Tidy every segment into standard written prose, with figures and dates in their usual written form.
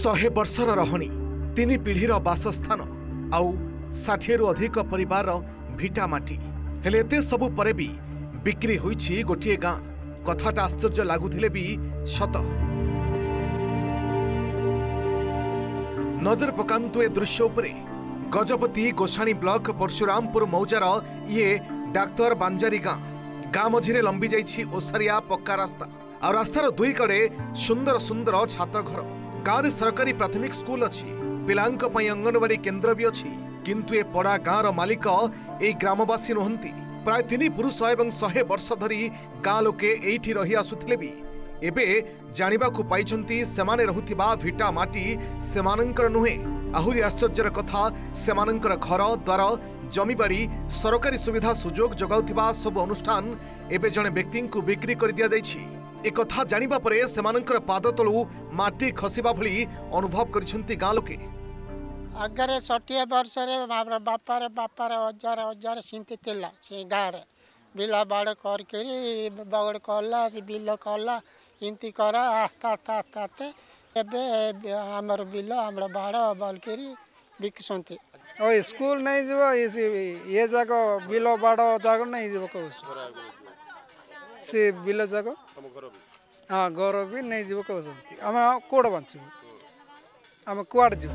100 वर्षर रहणी 3 पीढ़ीर बासस्थान आउ 60 रु अधिक परिवार भिटा माटी हेले एते सबु परे भी बिक्री होईछि गोटिए गाँ। कथाटा आश्चर्य लागुथिले भी सत। नजर पकांतु ए दृश्य उपरे गजपति गोसाणी ब्लॉक परशुरामपुर मौजार ये डाक्तर बांजारी गाँ मझिरे लंबी जाइछि ओसारिया पक्का रास्ता और रास्तार दुई कड़े सुंदर सुंदर छात घर। गाँव सरकारी प्राथमिक स्कूल अच्छी, पिलांक पई अंगनवाड़ी केन्द्र भी अच्छी, किंतु ए पड़ा गाँवर मालिक ए ग्रामवासी नुहंती। प्राय 3 पुरुष एवं 100 वर्ष धरी गाँ लोके एठी रही आसुथिले भी एबे जानिबाकु पाइछंती सेमाने रहुथिबा भिटा माटी सेमानंकर नुहे। आहुरी आश्चर्यर कथा सेमानंकर घर द्वार जमीबाड़ी सरकारी सुविधा सुजोग जगाउथिबा सब अनुष्ठान एबे जने व्यक्ति को बिक्री कर दिया जाइछि। एक कथा जानिबा परे सेमानंकर पाद तळु माटी खसिबा भली अनुभव करिसंती गाँ लोके। अगर 60 वर्ष बापार हजार हजार सिंती तिला से गाँव बिला बाड़ करके बगड़ कला से बिल कला इमती करा आस्ता आस्ता आस्ता आस्ते एबे हमर बिल हमर बाड़ बलकरी बिकसंती। ओ स्कूल नहीं जीव ये जाग बिल बाड़ जाग नहीं जीव कहू से बिल जाग हाँ घर भी नहीं जीव कहते आम कौड़ बचु आम कुआड़ जीव।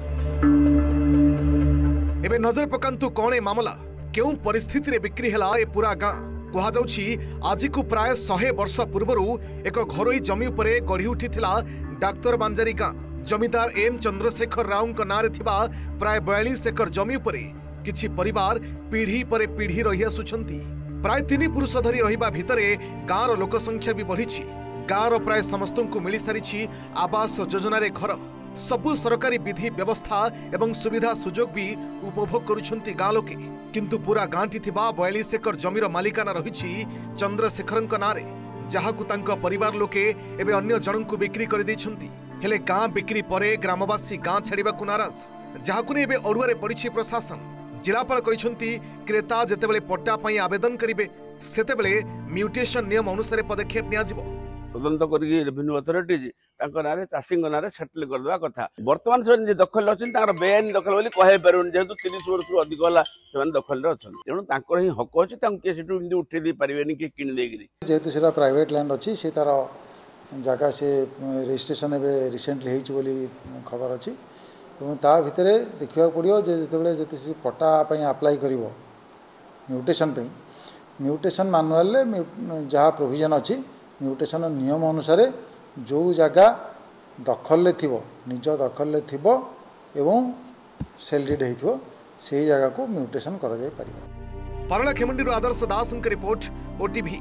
एबे नजर पकांतु कौन ए मामला केउ परिस्थिति रे बिक्री हला ए पूरा गाँ। कहा जाउछि आज को प्राय 100 वर्ष पूर्वरु एक घरोई जमी उपरे गढ़ी उठिथिला डाक्तर बांजारी गाँ। जमीदार एम चंद्रशेखर राव नारे थिबा प्राय 42 एकर जमी उपरे किछि परिवार पीढ़ी परे पीढ़ी रही आसुछंती। प्राय 3 पुरुष धरी रहिबा भितरे गाँर लोक संख्या भी बढ़िछि। गाँर प्राय समस्तंकु मिली सारिछि आवास योजना रे घर। सबु सरकारी विधि व्यवस्था एवं सुविधा सुजोग भी उपभोग करुछंती गाँ लोके। किंतु पूरा गाँटी थिबा 42 एकर जमीर मालिकाना रहिछि चंद्रशेखरंक नारे, जहाकु तांक परिवार लोके एबे अन्य जनंकु बिक्री कर दैछंती। हेले गाँ बिक्री परे ग्रामवासी गाँ छाड़िबाकु नाराज, जहाकु ने एबे अड़ुआरे पड़िछि प्रशासन। जिलापाल कहिसंती क्रेता जेतेबेले पट्टा पई आवेदन करिवे सेतेबेले म्यूटेशन नियम अनुसार पदक्षेप नियाजिबो। तदंत करी रेवेन्यू अथॉरिटी नारे चाषी नारे सेटल करदेवा कथा। बर्तमान से दखल अच्छे बेआईन दखल बोली कहे पारे जेहतु 30 वर्ष अधिक है से दखल अच्छा तेणु ही हक अच्छे किए उठे दे पारे कि किणदेकरी जेहेतु से प्राइवेट लैंड अच्छी से तार जगह से रजिस्ट्रेशन ए रिसेंटली होली खबर अच्छी ता भितर देखा पड़ो जो से पट्टा अप्लाई कर म्यूटेशन म्यूटेशन मानुआल जहाँ प्रोविजन अच्छी म्यूटेशन नियम अनुसार जो जगह दखल थी निज दखल थी एवं सेल डीड हो से जगह को म्यूटेशन करा जाय परिबो। पारला खेमंडी आदर्श दास रिपोर्ट ओटीवी।